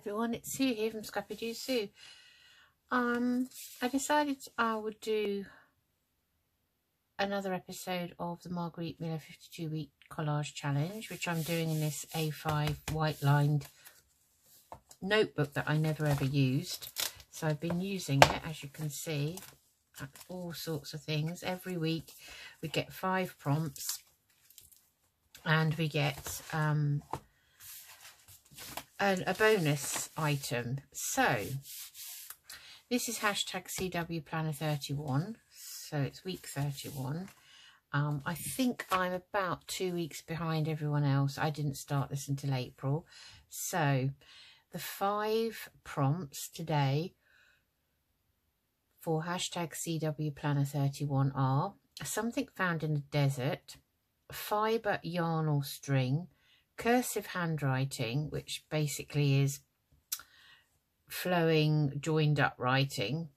Everyone, it's Sue here from Scrappy Do Sue. I decided I would do another episode of the Margarete Miller 52-week collage challenge, which I'm doing in this A5 white lined notebook that I never ever used. So I've been using it, as you can see, all sorts of things. Every week we get 5 prompts and we get a bonus item. So this is hashtag CW Planner 31, so it's week 31. I think I'm about 2 weeks behind everyone else. I didn't start this until April. So the 5 prompts today for hashtag CW Planner 31 are something found in the desert, fibre, yarn or string, cursive handwriting, which basically is flowing joined up writing,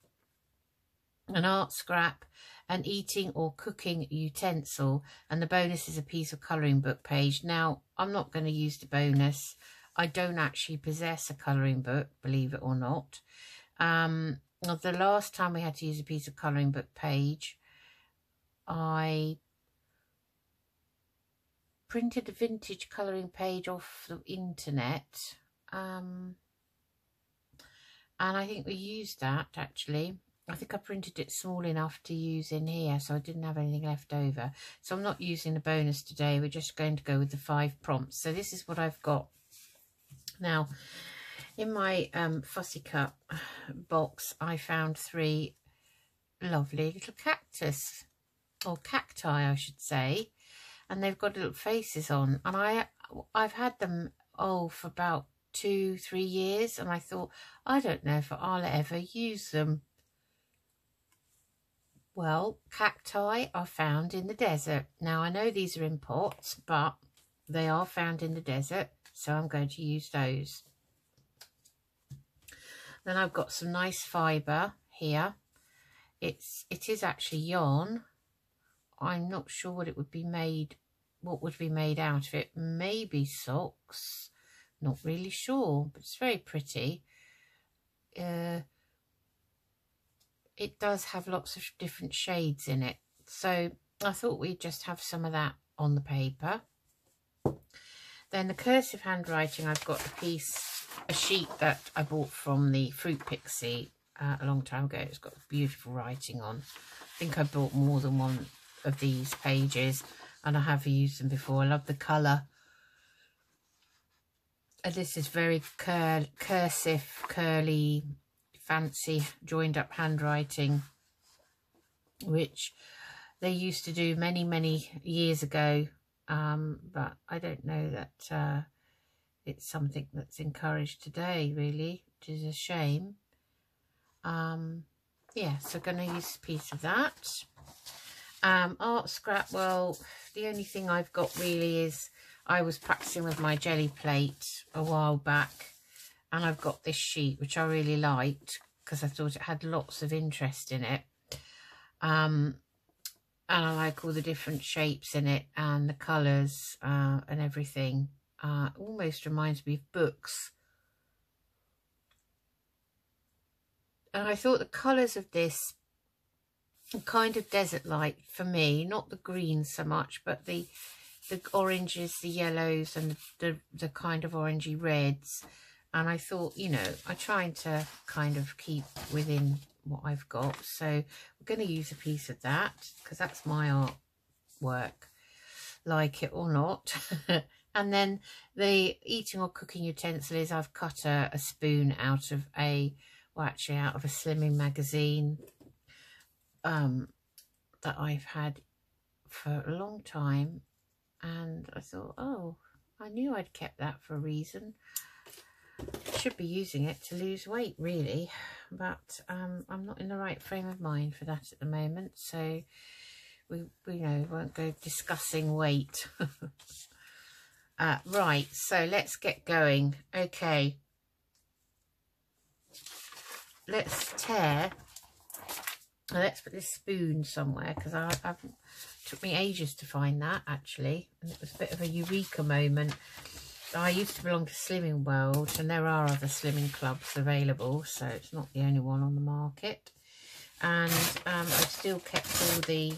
an art scrap, an eating or cooking utensil, and the bonus is a piece of colouring book page. Now, I'm not going to use the bonus. I don't actually possess a colouring book, believe it or not. The last time we had to use a piece of colouring book page, I printed a vintage colouring page off the internet, and I think we used that actually. I think I printed it small enough to use in here, so I didn't have anything left over. So I'm not using the bonus today. We're just going to go with the 5 prompts. So this is what I've got. Now, in my fussy cut box, I found 3 lovely little cactus, or cacti I should say, and they've got little faces on, and I've had them for about 2-3 years, and I thought, I don't know if I'll ever use them. Well, cacti are found in the desert. Now, I know these are in pots, but they are found in the desert, so I'm going to use those. Then I've got some nice fibre here. It is actually yarn. I'm not sure what would be made out of it. Maybe socks. Not really sure, but it's very pretty. It does have lots of different shades in it. So I thought we'd just have some of that on the paper. Then the cursive handwriting, I've got a sheet that I bought from the Fruit Pixie a long time ago. It's got beautiful writing on. I think I bought more than one of these pages, and I have used them before. I love the colour. And this is very cursive, curly, fancy, joined up handwriting, which they used to do many, many years ago. But I don't know that it's something that's encouraged today, really, which is a shame. Yeah, so going to use a piece of that. Art scrap, well, the only thing I've got really is I was practicing with my jelly plate a while back, and I've got this sheet which I really liked because I thought it had lots of interest in it, and I like all the different shapes in it and the colours and everything. Almost reminds me of books. And I thought the colours of this kind of desert light for me, not the green so much, but the oranges, the yellows, and the kind of orangey reds. And I thought, you know, I'm trying to kind of keep within what I've got, so we're going to use a piece of that because that's my artwork, like it or not. And then the eating or cooking utensil is I've cut a spoon out of out of a slimming magazine that I've had for a long time, and I thought, oh, I knew I'd kept that for a reason. I should be using it to lose weight, really, but I'm not in the right frame of mind for that at the moment, so we won't go discussing weight. Right, so let's get going. Okay, let's put this spoon somewhere, because took me ages to find that actually, and it was a bit of a eureka moment. I used to belong to Slimming World, and there are other slimming clubs available, so it's not the only one on the market. And I've still kept all the,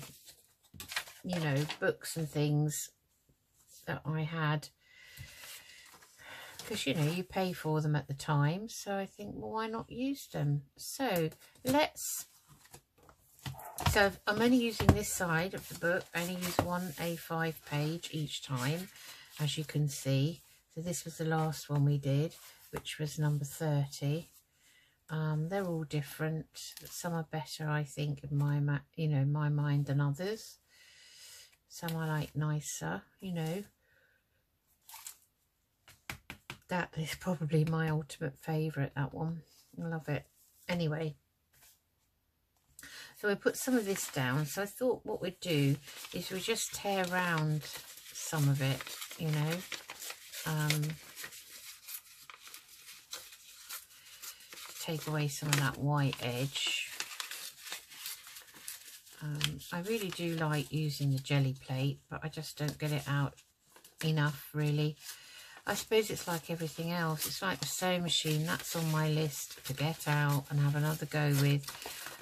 you know, books and things that I had, because, you know, you pay for them at the time. So I think, well, why not use them? So so I'm only using this side of the book. I only use one A5 page each time, as you can see. So this was the last one we did, which was number 30. They're all different. Some are better, I think, in my my mind than others. Some I like nicer, you know. That is probably my ultimate favourite, that one. I love it. Anyway, so we put some of this down. So I thought what we'd do is we just tear around some of it, you know. Take away some of that white edge. I really do like using the jelly plate, but I just don't get it out enough, really. I suppose it's like everything else. It's like the sewing machine. That's on my list to get out and have another go with.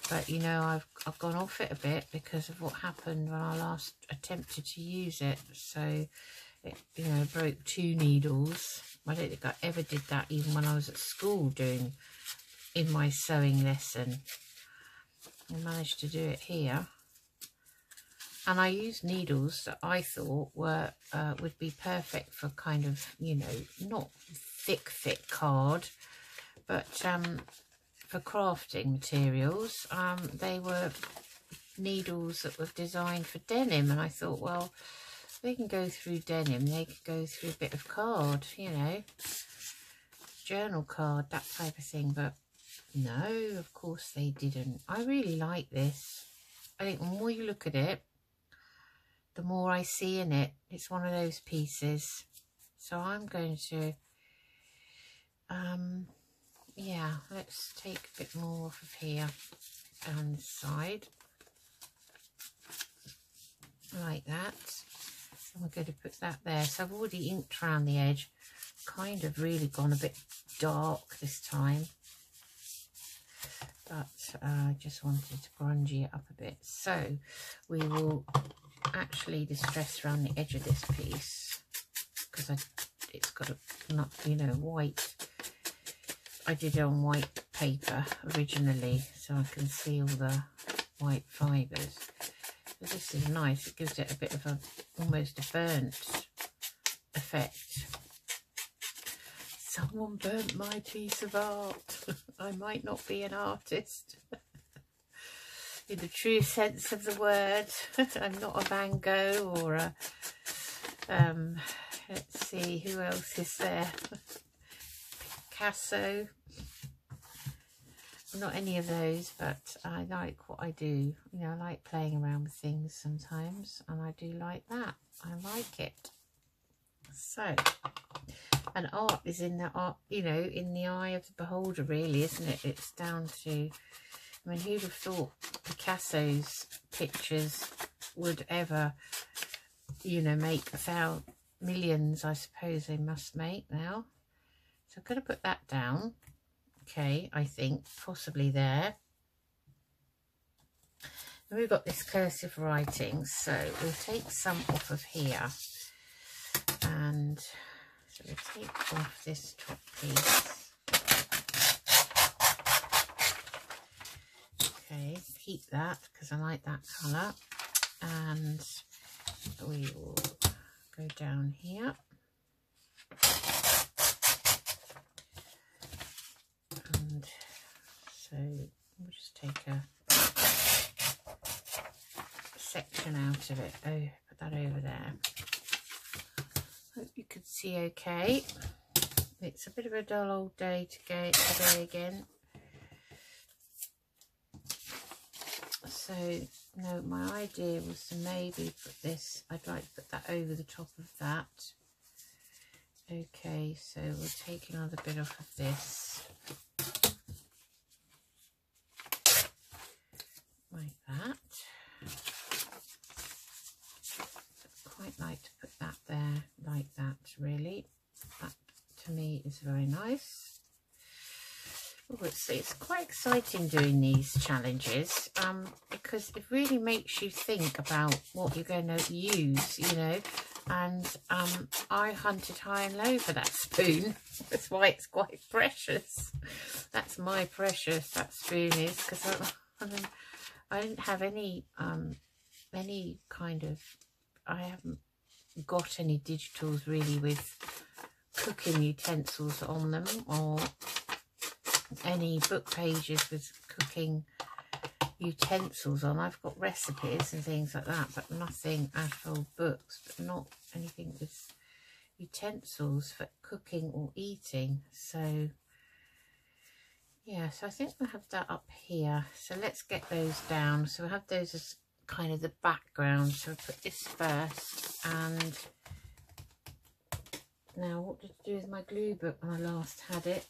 But, you know, I've gone off it a bit because of what happened when I last attempted to use it. So, it, you know, broke 2 needles. I don't think I ever did that even when I was at school doing in my sewing lesson. I managed to do it here. And I used needles that I thought were would be perfect for kind of, you know, not thick card, but for crafting materials. They were needles that were designed for denim, and I thought, well, they can go through denim, they could go through a bit of card, you know, journal card, that type of thing. But no, of course they didn't. I really like this. I think the more you look at it, the more I see in it. It's one of those pieces. So I'm going to, yeah, let's take a bit more off of here down this side. Like that. And we're going to put that there. So I've already inked around the edge. Kind of really gone a bit dark this time. But I just wanted to grungy it up a bit. So we will actually distress around the edge of this piece, because it's got a, not, you know, white. I did it on white paper originally, so I can see all the white fibres. But this is nice. It gives it a bit of a, almost a burnt effect. Someone burnt my piece of art. I might not be an artist in the true sense of the word. I'm not a Van Gogh or a let's see, who else is there? Picasso. I'm not any of those, but I like what I do. You know, I like playing around with things sometimes, and I do like that. I like it. So, and art is in the art, you know, in the eye of the beholder, really, isn't it? It's down to, I mean, who'd have thought Picasso's pictures would ever, you know, make millions, I suppose they must make now. So I'm going to put that down. Okay, I think possibly there. And we've got this cursive writing, so we'll take some off of here. And so we'll take off this top piece. Okay, keep that because I like that colour. And we will go down here. And so we'll just take a section out of it. Oh, put that over there. Hope you can see okay. It's a bit of a dull old day today again. So, no, my idea was to maybe put this, I'd like to put that over the top of that. Okay, so we'll take another bit off of this. Like that. I'd quite like to put that there, like that, really. is very nice. Oh, it's quite exciting doing these challenges, because it really makes you think about what you're going to use, you know. And I hunted high and low for that spoon. That's why it's quite precious. That's my precious, that spoon is, because I didn't have any kind of, I haven't got any digitals really with cooking utensils on them, or any book pages with cooking utensils on. I've got recipes and things like that, but nothing actual books, but not anything with utensils for cooking or eating. So yeah, so I think we'll have that up here. So let's get those down. So we'll have those as kind of the background. So I'll put this first. And now what did I do with my glue book when I last had it?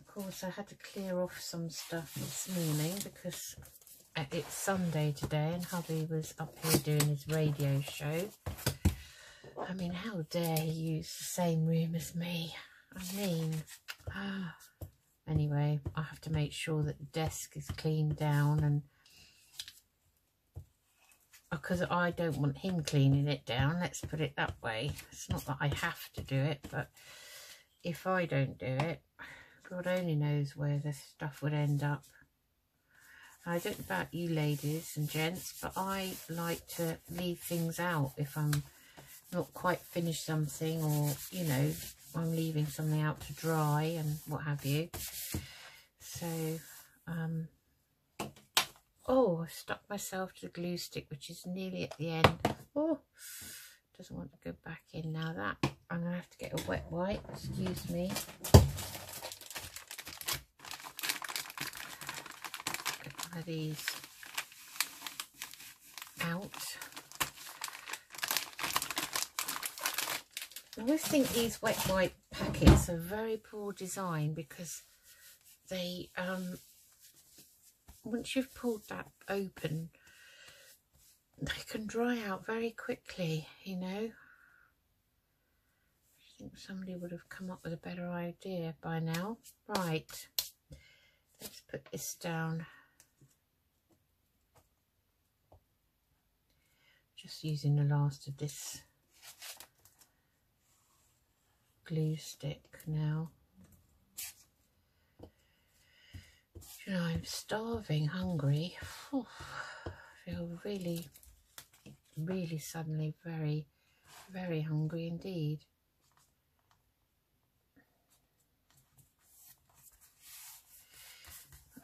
Of course, I had to clear off some stuff this morning because it's Sunday today and hubby was up here doing his radio show. I mean, how dare he use the same room as me? I mean, anyway, I have to make sure that the desk is cleaned down, and because I don't want him cleaning it down, let's put it that way. It's not that I have to do it, but if I don't do it, God only knows where the stuff would end up. I don't know about you ladies and gents, but I like to leave things out if I'm not quite finished something, or, you know, I'm leaving something out to dry and what have you. So, oh, I stuck myself to the glue stick, which is nearly at the end. Oh, doesn't want to go back in now. That I'm going to have to get a wet wipe, excuse me. Of these out. I always think these wet wipe packets are very poor design, because they once you've pulled that open, they can dry out very quickly, you know. I think somebody would have come up with a better idea by now. Right, let's put this down. Just using the last of this glue stick now. You know, I'm starving, hungry. Oh, I feel really, really suddenly very, very hungry indeed.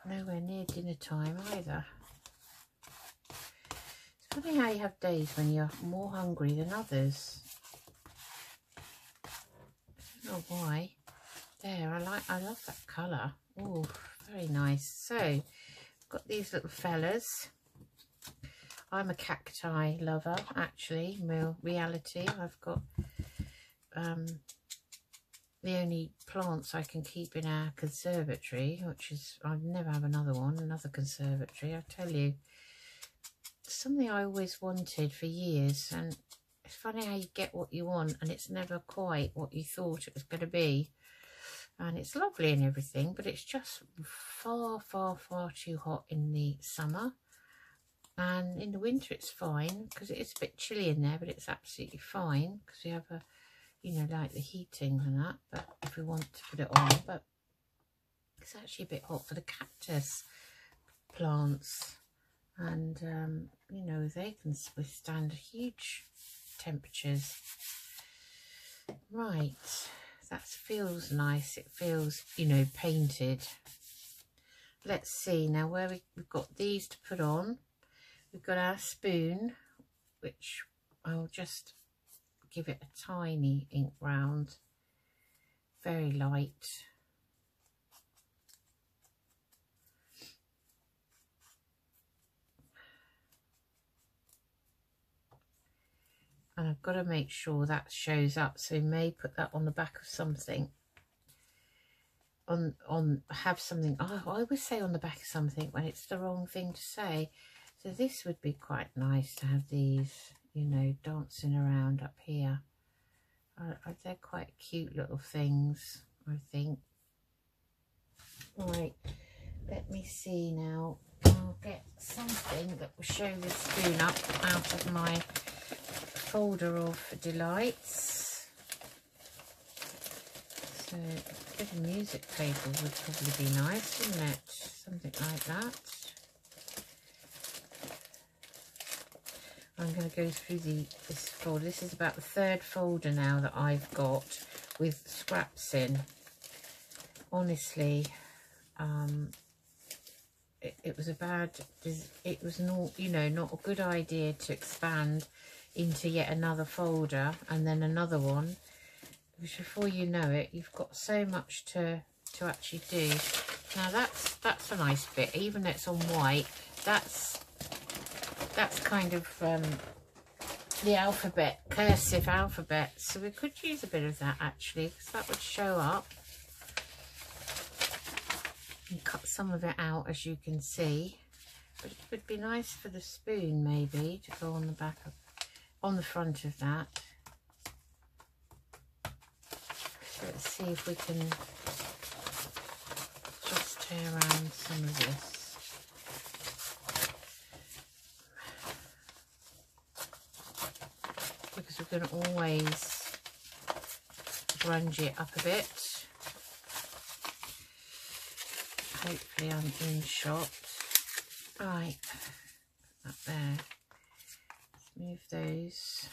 Nowhere near dinner time either. It's funny how you have days when you're more hungry than others. I don't know why. There, I love that colour. Oh, very nice. So, I've got these little fellas. I'm a cacti lover, actually, reality. I've got the only plants I can keep in our conservatory, which is, I'd never have another one, another conservatory, I tell you. Something I always wanted for years, and it's funny how you get what you want and it's never quite what you thought it was going to be. And it's lovely and everything, but it's just far, far, far too hot in the summer. And in the winter it's fine, because it is a bit chilly in there, but it's absolutely fine because we have a, you know, like the heating and that, but if we want to put it on. But it's actually a bit hot for the cactus plants. And, you know, they can withstand huge temperatures. Right, that feels nice. It feels, you know, painted. Let's see now where we've got these to put on. We've got our spoon, which I'll just give it a tiny ink round, very light. And I've got to make sure that shows up, so we may put that on the back of something. Have something, oh, I always say on the back of something when it's the wrong thing to say. So this would be quite nice to have these, you know, dancing around up here. They're quite cute little things, I think. Right, let me see now. I'll get something that will show the spoon up out of my folder of delights. So a bit of music paper would probably be nice, wouldn't it? Something like that. I'm going to go through this folder. This is about the third folder now that I've got with scraps in. Honestly, it was not, you know, not a good idea to expand into yet another folder and then another one, because before you know it, you've got so much to actually do. Now that's a nice bit, even though it's on white. That's kind of the alphabet, cursive alphabet, so we could use a bit of that actually, because that would show up. And cut some of it out, as you can see, but it would be nice for the spoon maybe to go on the back of, on the front of that. So let's see if we can just tear around some of this. Because we're going to always grunge it up a bit. Hopefully I'm in shot. Right, put that there. Let's move those.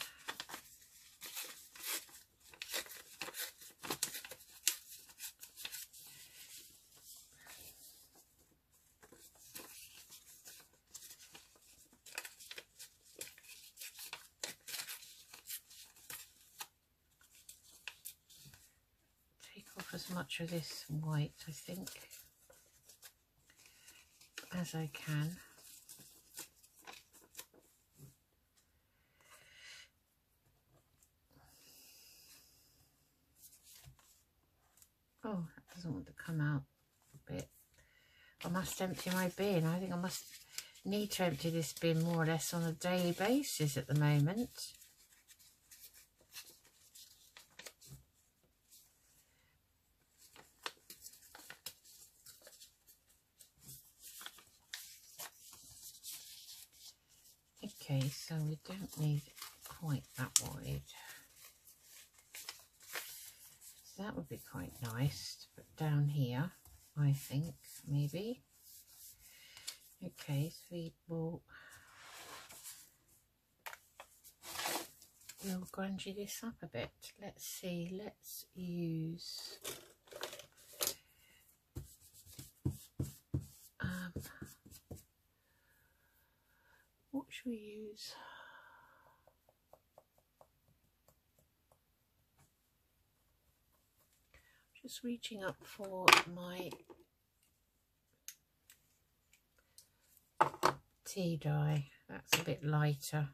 Take off as much of this white, I think, as I can. Oh, that doesn't want to come out a bit. I must empty my bin. I think I must need to empty this bin more or less on a daily basis at the moment. Okay, so we don't need quite that wide. So that would be quite nice to put down here, I think, maybe. Okay, so we'll grunge this up a bit. Let's see, let's use what should we use? Just reaching up for my tea dye. That's a bit lighter.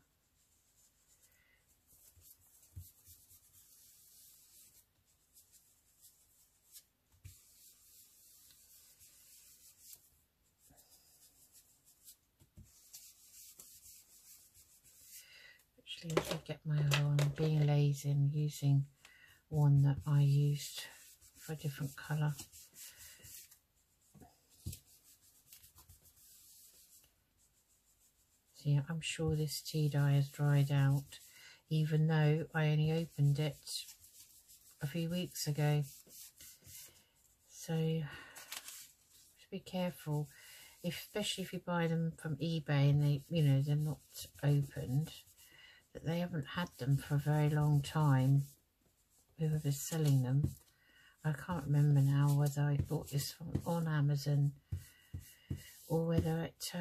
Actually, let me get my other one. I'm being lazy and using one that I used for a different colour. So yeah, I'm sure this tea dye has dried out, even though I only opened it a few weeks ago. So just be careful, especially if you buy them from eBay and they, you know, they're not opened, that they haven't had them for a very long time, whoever's selling them. I can't remember now whether I bought this on Amazon or whether it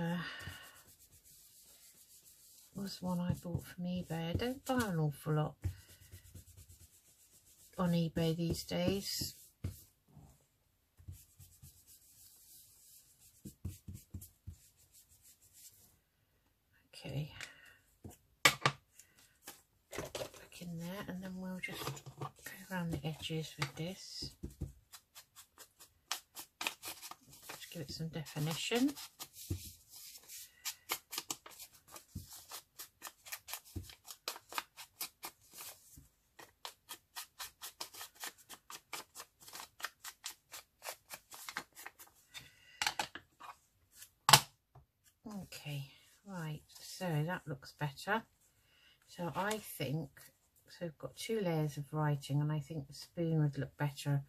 was one I bought from eBay. I don't buy an awful lot on eBay these days. Okay, back in there, and then we'll just go around the edges with this. Just give it some definition. that looks better. So I think, so we've got 2 layers of writing, and I think the spoon would look better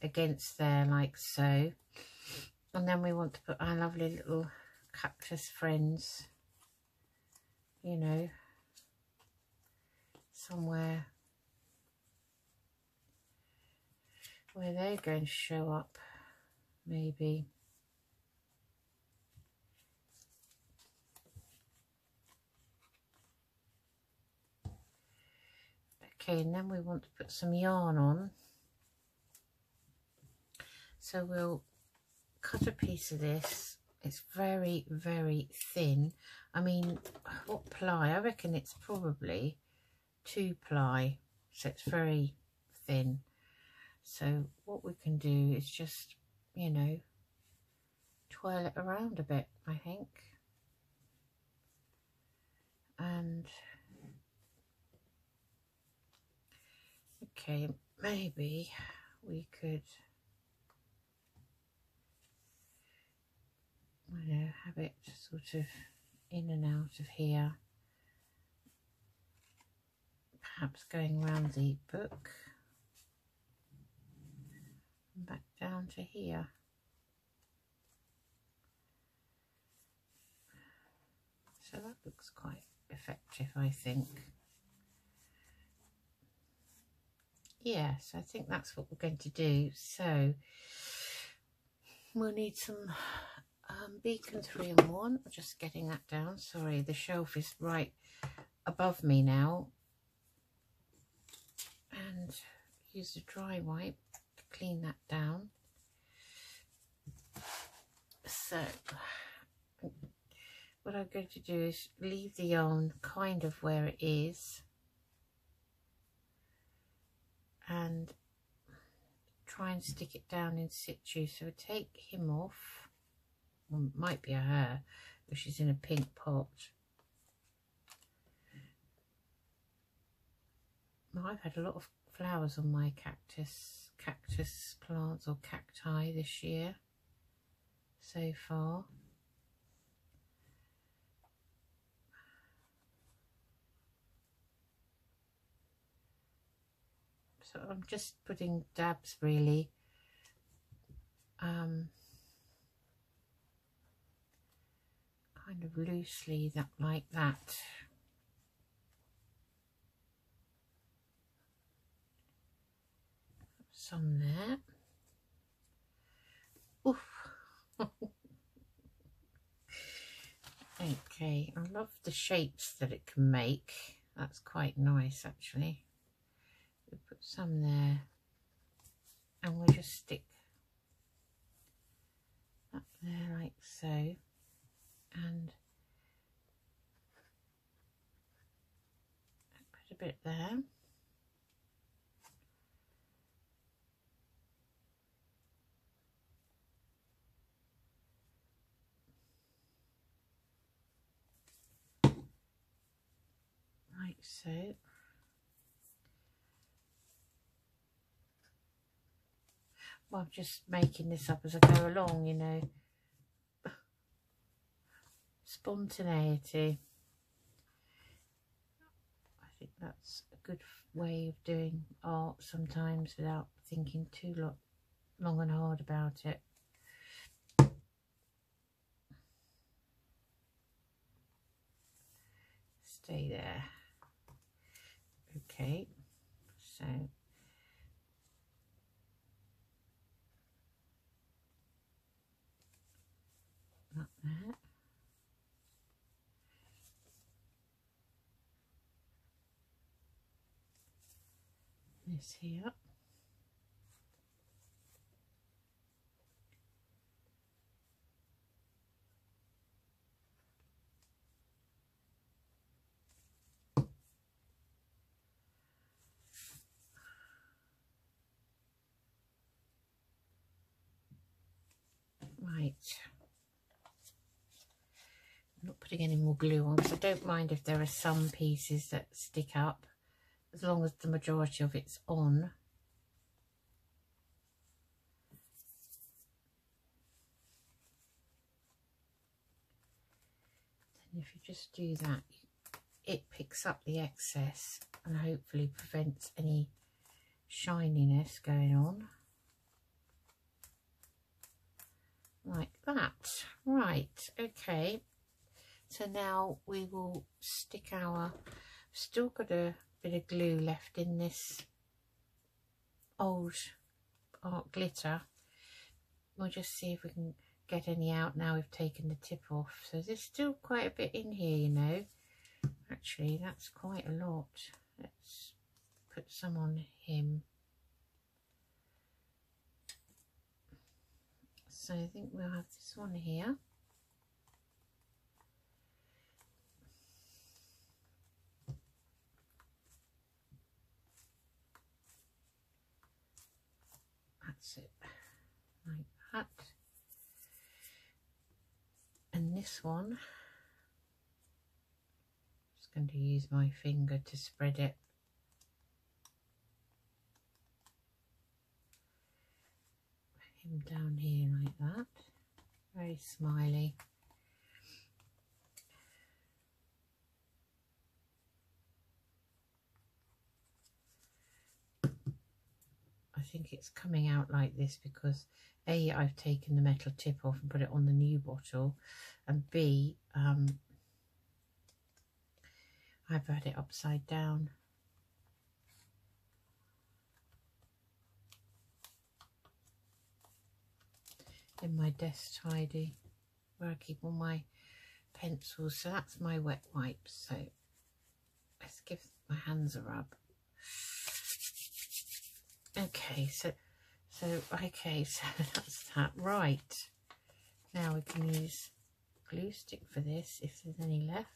against there, like so. And then we want to put our lovely little cactus friends, you know, somewhere where they're going to show up, maybe. Okay, and then we want to put some yarn on. So we'll cut a piece of this. It's very, very thin. I mean, what ply? I reckon it's probably 2 ply. So it's very thin. So what we can do is just, you know, twirl it around a bit, I think. And okay, maybe we could, I don't know, have it sort of in and out of here, perhaps going around the book and back down to here. So that looks quite effective, I think. Yes, I think that's what we're going to do. So we'll need some Beacon 3-in-1. I'm just getting that down. Sorry, the shelf is right above me now. And use a dry wipe to clean that down. So what I'm going to do is leave the yarn kind of where it is and try and stick it down in situ. So take him off. Well, it might be a her, but she's in a pink pot. Well, I've had a lot of flowers on my cactus plants or cacti this year so far. So I'm just putting dabs really, kind of loosely, that like that. Some there. Oof. Okay, I love the shapes that it can make. That's quite nice actually. We'll put some there and we'll just stick up there like so, and put a bit there. Like so. Well, I'm just making this up as I go along, you know. Spontaneity. I think that's a good way of doing art sometimes without thinking too long and hard about it. Stay there. Okay, so not that. This here. Right. I'm not putting any more glue on because I don't mind if there are some pieces that stick up, as long as the majority of it's on. Then if you just do that, it picks up the excess and hopefully prevents any shininess going on. Like that. Right, okay. So now we will stick our, still got a bit of glue left in this old art glitter. We'll just see if we can get any out now we've taken the tip off. So there's still quite a bit in here, you know. Actually, that's quite a lot. Let's put some on him. So I think we'll have this one here. That's it, like that. And this one, I'm just going to use my finger to spread it. Him down here like that. Very smiley. I think it's coming out like this because A, I've taken the metal tip off and put it on the new bottle, and B, I've had it upside down. In my desk tidy where I keep all my pencils. So that's my wet wipes. So let's give my hands a rub. Okay, so that's that. Right, now we can use glue stick for this if there's any left.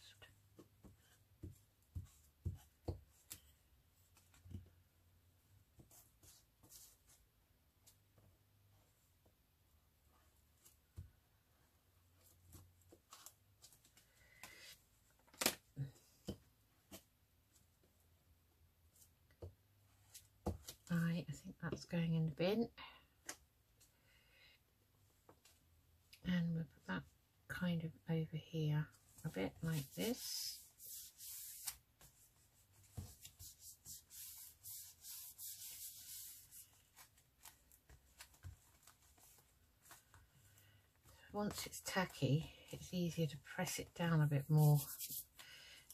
Right, I think that's going in the bin. And we'll put that kind of over here, a bit like this. Once it's tacky, it's easier to press it down a bit more.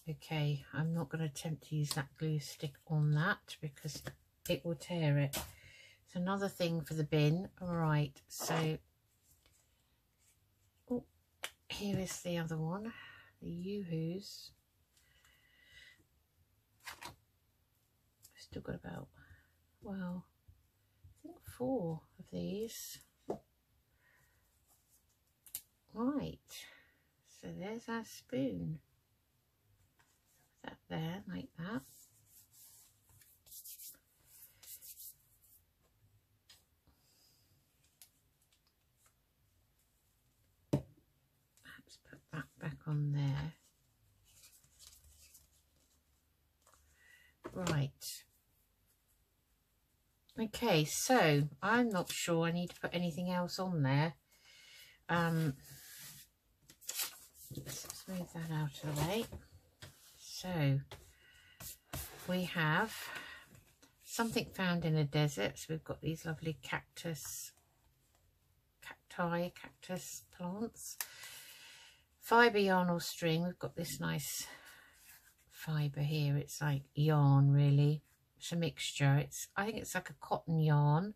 Okay, I'm not going to attempt to use that glue stick on that because it will tear it. It's another thing for the bin. Alright, so here is the other one, the Yoo-Hoos. I've still got about, well, I think 4 of these. Right, so there's our spoon. Put that there like that. Let's put that back on there. Right. Okay, so I'm not sure I need to put anything else on there. Let's smooth that out of the way. So we have something found in a desert. So we've got these lovely cactus plants. Fibre yarn or string. We've got this nice fibre here. It's like yarn, really. It's a mixture. I think it's like a cotton yarn.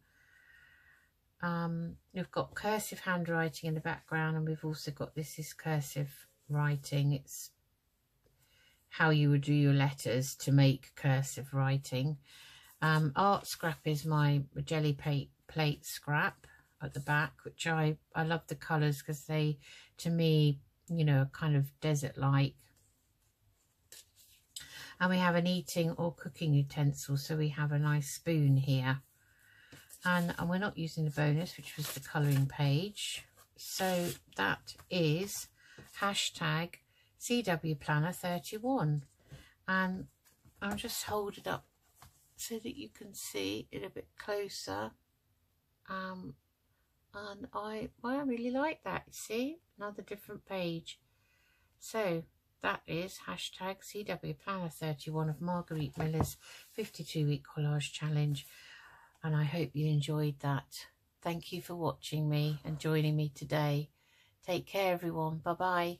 We've got cursive handwriting in the background, and we've also got this is cursive writing. It's how you would do your letters to make cursive writing. Art scrap is my jelly plate scrap at the back, which I love the colours because they, to me, you know, are kind of desert-like. And we have an eating or cooking utensil, so we have a nice spoon here. And we're not using the bonus, which was the colouring page. So that is hashtag CW Planner 31. And I'll just hold it up so that you can see it a bit closer. And I really like that, you see, another different page. So that is hashtag CW Planner 31 of Margarete Miller's 52-week collage challenge. And I hope you enjoyed that. Thank you for watching me and joining me today. Take care, everyone. Bye-bye.